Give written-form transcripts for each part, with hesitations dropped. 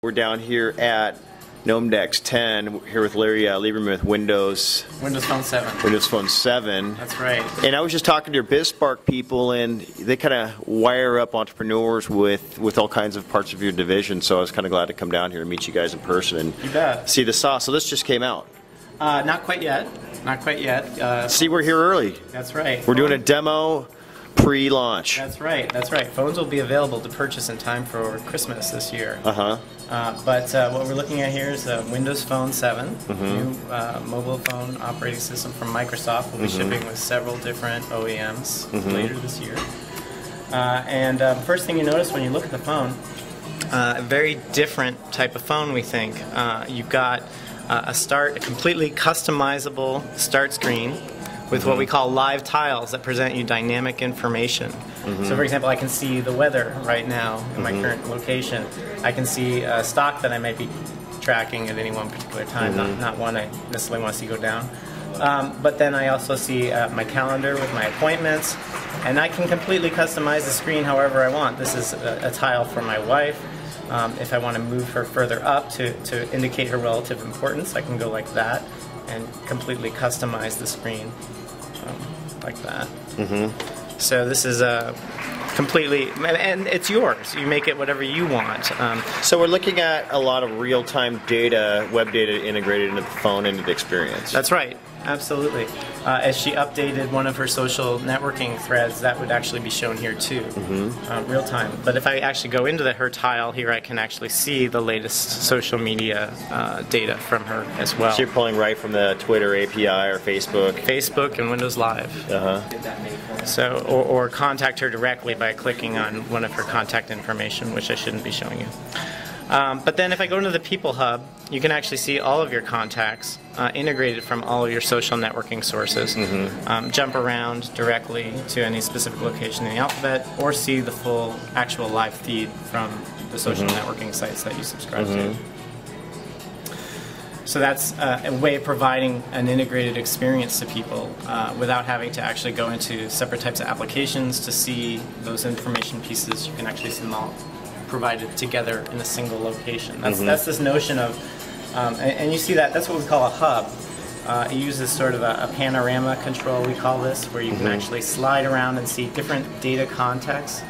We're down here at Gnomedex 10 here with Larry Lieberman with Windows Phone 7. Windows Phone 7. That's right. And I was just talking to your BizSpark people, and they kind of wire up entrepreneurs with all kinds of parts of your division. So I was kind of glad to come down here and meet you guys in person and You bet. see the sauce. So this just came out. Not quite yet. Not quite yet. See, we're here early. That's right. We're doing a demo pre-launch. That's right. That's right. Phones will be available to purchase in time for Christmas this year. Uh-huh. But what we're looking at here is Windows Phone 7, new mobile phone operating system from Microsoft. We'll be shipping with several different OEMs later this year. First thing you notice when you look at the phone, a very different type of phone, we think. You've got a completely customizable start screen with what we call live tiles that present you dynamic information. So for example, I can see the weather right now in my current location. I can see stock that I might be tracking at any one particular time, not one I necessarily want to see go down. But then I also see my calendar with my appointments, and I can completely customize the screen however I want. This is a tile for my wife. If I want to move her further up to indicate her relative importance, I can go like that and completely customize the screen like that. So this is completely, and it's yours. You make it whatever you want. So we're looking at a lot of real-time data, web data integrated into the phone, into the experience. That's right. Absolutely. As she updated one of her social networking threads, that would actually be shown here too, real time. But if I actually go into her tile here, I can actually see the latest social media data from her as well. So you're pulling right from the Twitter API or Facebook? Facebook and Windows Live. So, or contact her directly by clicking on one of her contact information, which I shouldn't be showing you. But then if I go into the People Hub, you can actually see all of your contacts integrated from all of your social networking sources. Jump around directly to any specific location in the alphabet, or see the full actual live feed from the social networking sites that you subscribe to. So that's a way of providing an integrated experience to people without having to actually go into separate types of applications to see those information pieces. You can actually see them all provided together in a single location. That's this notion of, and you see that's what we call a hub. It uses sort of a panorama control, we call this, where you can actually slide around and see different data contexts.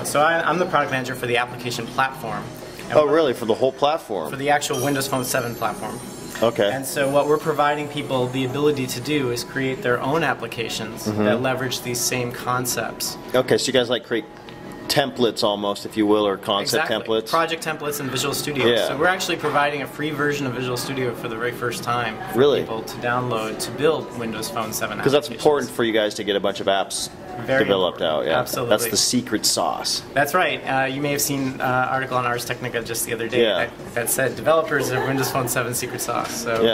So I'm the product manager for the application platform. Oh, really? For the whole platform? For the actual Windows Phone 7 platform. Okay. And so what we're providing people the ability to do is create their own applications that leverage these same concepts. Okay, so you guys like create templates almost, if you will, or concept templates? Project templates in Visual Studio. Yeah. So we're actually providing a free version of Visual Studio for the very first time for Really? people to download to build Windows Phone 7 Because that's important for you guys to get a bunch of apps developed out. Yeah. Absolutely. That's the secret sauce. That's right. You may have seen an article on Ars Technica just the other day that said developers of Windows Phone 7 secret sauce. So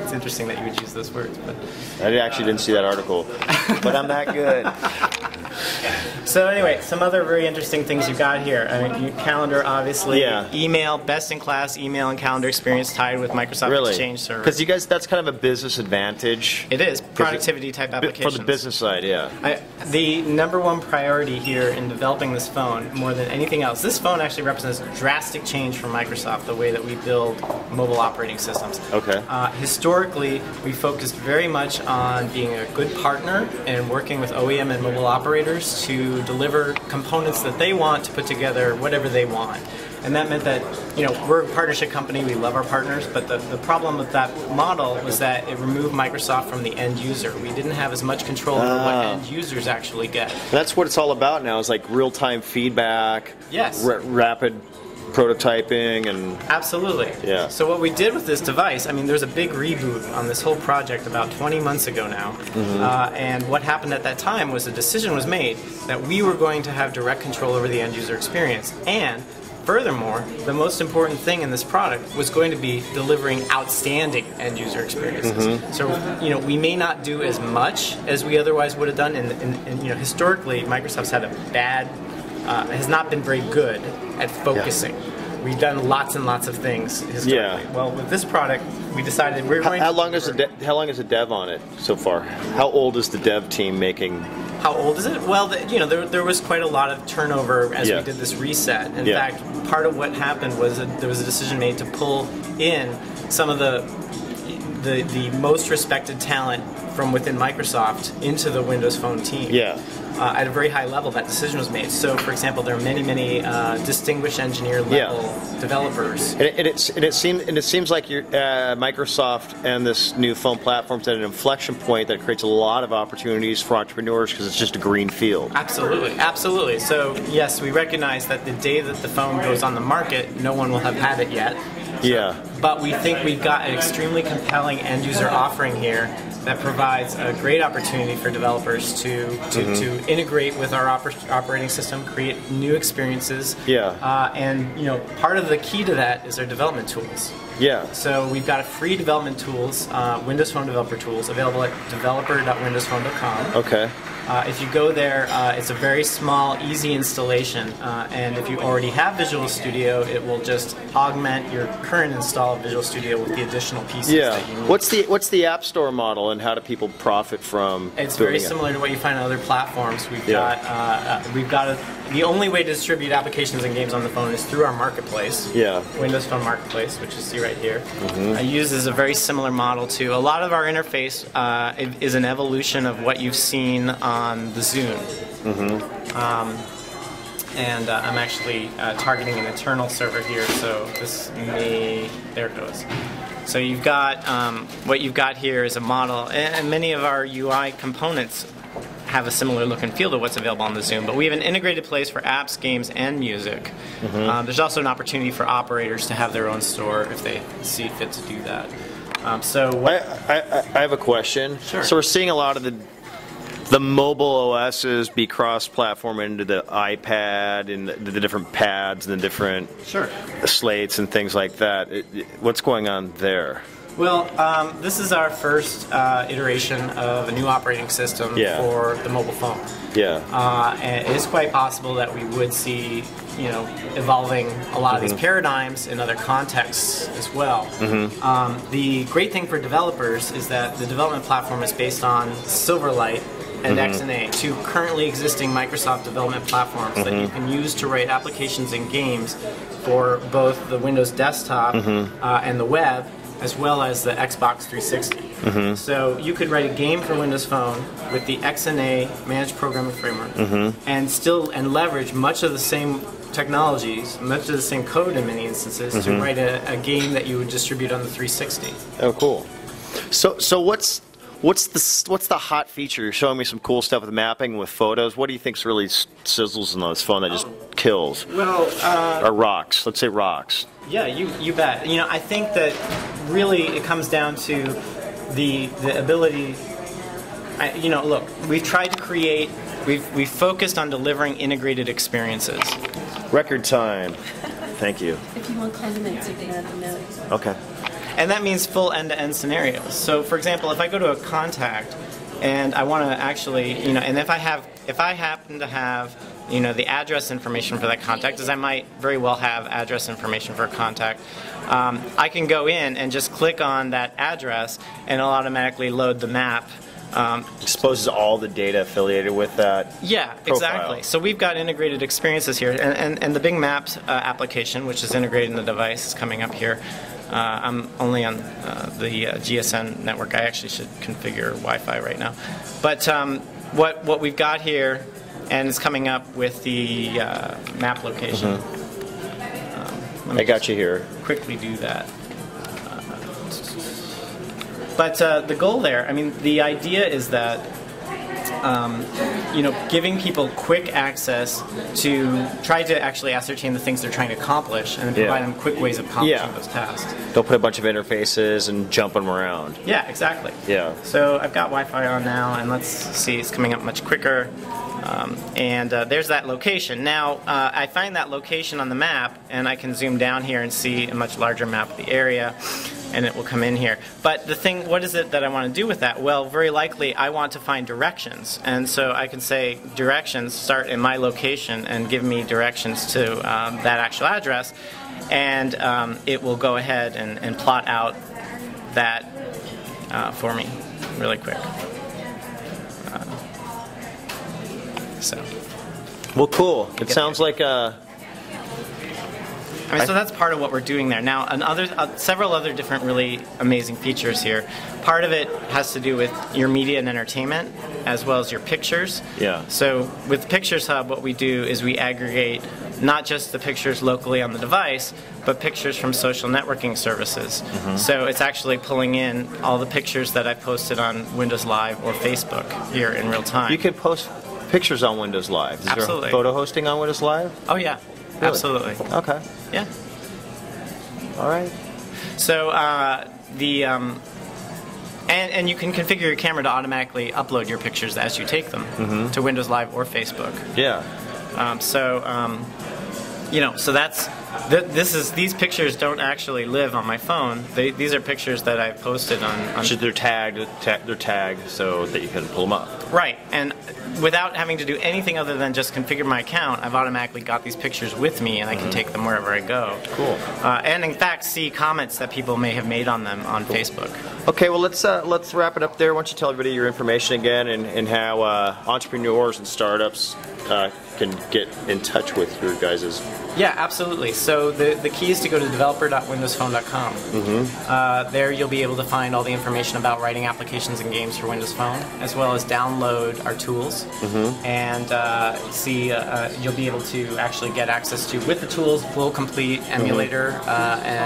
it's interesting that you would use those words. But I actually didn't see that article, but I'm that good. So anyway, some other very interesting things you got here. I mean, calendar, obviously. Email, best-in-class email and calendar experience tied with Microsoft Exchange Server. Because you guys, that's kind of a business advantage. It is. Productivity-type applications. For the business side, The number one priority here in developing this phone, more than anything else, this phone actually represents drastic change for Microsoft, the way that we build mobile operating systems. Okay. Historically, we focused very much on being a good partner and working with OEM and mobile operators to deliver components that they want to put together whatever they want. And that meant that, we're a partnership company, we love our partners, but the problem with that model was that it removed Microsoft from the end user. We didn't have as much control over what end users actually get. That's what it's all about now, is like real-time feedback, rapid prototyping, and... Absolutely. Yeah. So what we did with this device, I mean, there's a big reboot on this whole project about 20 months ago now. And what happened at that time was a decision was made that we were going to have direct control over the end user experience. And furthermore, the most important thing in this product was going to be delivering outstanding end user experiences. So, we may not do as much as we otherwise would have done. And historically, Microsoft's had a bad, has not been very good at focusing. We've done lots and lots of things historically. Well, with this product, we decided we're going how long is the dev on it so far? How old is the dev team making How old is it? Well, there was quite a lot of turnover as we did this reset. In fact, part of what happened was that there was a decision made to pull in some of the most respected talent from within Microsoft into the Windows Phone team. At a very high level, that decision was made. So, for example, there are many distinguished engineer level developers. And it seems like Microsoft and this new phone platform is at an inflection point that creates a lot of opportunities for entrepreneurs because it's just a green field. Absolutely, absolutely. So yes, we recognize that the day that the phone goes on the market, no one will have had it yet. But we think we've got an extremely compelling end user offering here that provides a great opportunity for developers to integrate with our operating system, create new experiences. And part of the key to that is our development tools. So we've got a free development tools, Windows Phone developer tools, available at developer.windowsphone.com. If you go there, it's a very small, easy installation, and if you already have Visual Studio, it will just augment your current install of Visual Studio with the additional pieces that you need. What's the App Store model, and how do people profit from? It's very similar to what you find on other platforms. We've got the only way to distribute applications and games on the phone is through our marketplace, Windows Phone Marketplace, which you see right here. It uses a very similar model to a lot of our interface. Is an evolution of what you've seen on the Zune. And I'm actually targeting an internal server here, so this may, there it goes. So you've got, what you've got here is a model, and many of our UI components have a similar look and feel to what's available on the Zune, but we have an integrated place for apps, games, and music. There's also an opportunity for operators to have their own store if they see fit to do that. I have a question. Sure. So we're seeing a lot of the mobile OSs be cross-platform into the iPad and the different pads and the different slates and things like that. What's going on there? Well, this is our first iteration of a new operating system for the mobile phone. And it is quite possible that we would see, evolving a lot of these paradigms in other contexts as well. The great thing for developers is that the development platform is based on Silverlight and XNA, two currently existing Microsoft development platforms that you can use to write applications and games for both the Windows desktop and the web, as well as the Xbox 360. So you could write a game for Windows Phone with the XNA Managed Programming Framework and leverage much of the same technologies, much of the same code in many instances to write a game that you would distribute on the 360. Oh, cool. So what's the hot feature? You're showing me some cool stuff with mapping, with photos. What do you think's really sizzles in this phone that just kills? Well, or rocks. Let's say rocks. Yeah, you bet. I think that really it comes down to the ability. Look, we've tried to create. We've focused on delivering integrated experiences. Record time. Thank you. If you want condiments, you can add the notes. Okay. And that means full end-to-end scenarios. So, for example, if I go to a contact and I want to actually, and if I happen to have, the address information for that contact, as I might very well have address information for a contact, I can go in and just click on that address and it'll automatically load the map. Exposes all the data affiliated with that profile. Exactly. So we've got integrated experiences here, and the Bing Maps application, which is integrated in the device, is coming up here. I'm only on the GSM network. I actually should configure Wi-Fi right now. But what we've got here, and it's coming up with the map location. I got you here. Quickly do that. But the goal there, the idea is that giving people quick access to try to actually ascertain the things they're trying to accomplish and then provide them quick ways of accomplishing those tasks. They'll put a bunch of interfaces and jump them around. Yeah, exactly. So I've got Wi-Fi on now, and let's see, it's coming up much quicker. There's that location. Now, I find that location on the map, and I can zoom down here and see a much larger map of the area, and it will come in here. But the thing, what is it that I want to do with that? Well, very likely I want to find directions, and so I can say directions start in my location and give me directions to that actual address, and it will go ahead and plot out that for me really quick. So. Well, cool. It sounds like so that's part of what we're doing there. Now, several other different really amazing features here. Part of it has to do with your media and entertainment, as well as your pictures. Yeah. So with Pictures Hub, what we do is we aggregate not just the pictures locally on the device, but pictures from social networking services. So it's actually pulling in all the pictures that I've posted on Windows Live or Facebook here in real time. you can post pictures on Windows Live. Is Absolutely. there photo hosting on Windows Live? Oh yeah, Really? absolutely. Okay. Yeah. All right. So and you can configure your camera to automatically upload your pictures as you take them to Windows Live or Facebook. Yeah. So that's these pictures don't actually live on my phone. These are pictures that I've posted on So they're tagged so that you can pull them up. Right, and without having to do anything other than just configure my account, I've automatically got these pictures with me, and I can take them wherever I go. Cool. And in fact, see comments that people may have made on them on Facebook. Okay, well let's wrap it up there. Why don't you tell everybody your information again and how entrepreneurs and startups can get in touch with your guys'. Yeah, absolutely. So the key is to go to developer.windowsphone.com. There you'll be able to find all the information about writing applications and games for Windows Phone, as well as download our tools. And you'll be able to actually get access to, with the tools, full complete emulator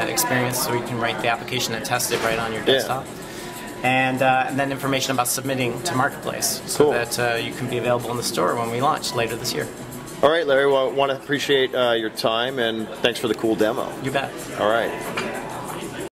experience, so you can write the application and test it right on your desktop. And then information about submitting to Marketplace, so that you can be available in the store when we launch later this year. All right, Larry, well, I want to appreciate your time, and thanks for the cool demo. You bet. All right.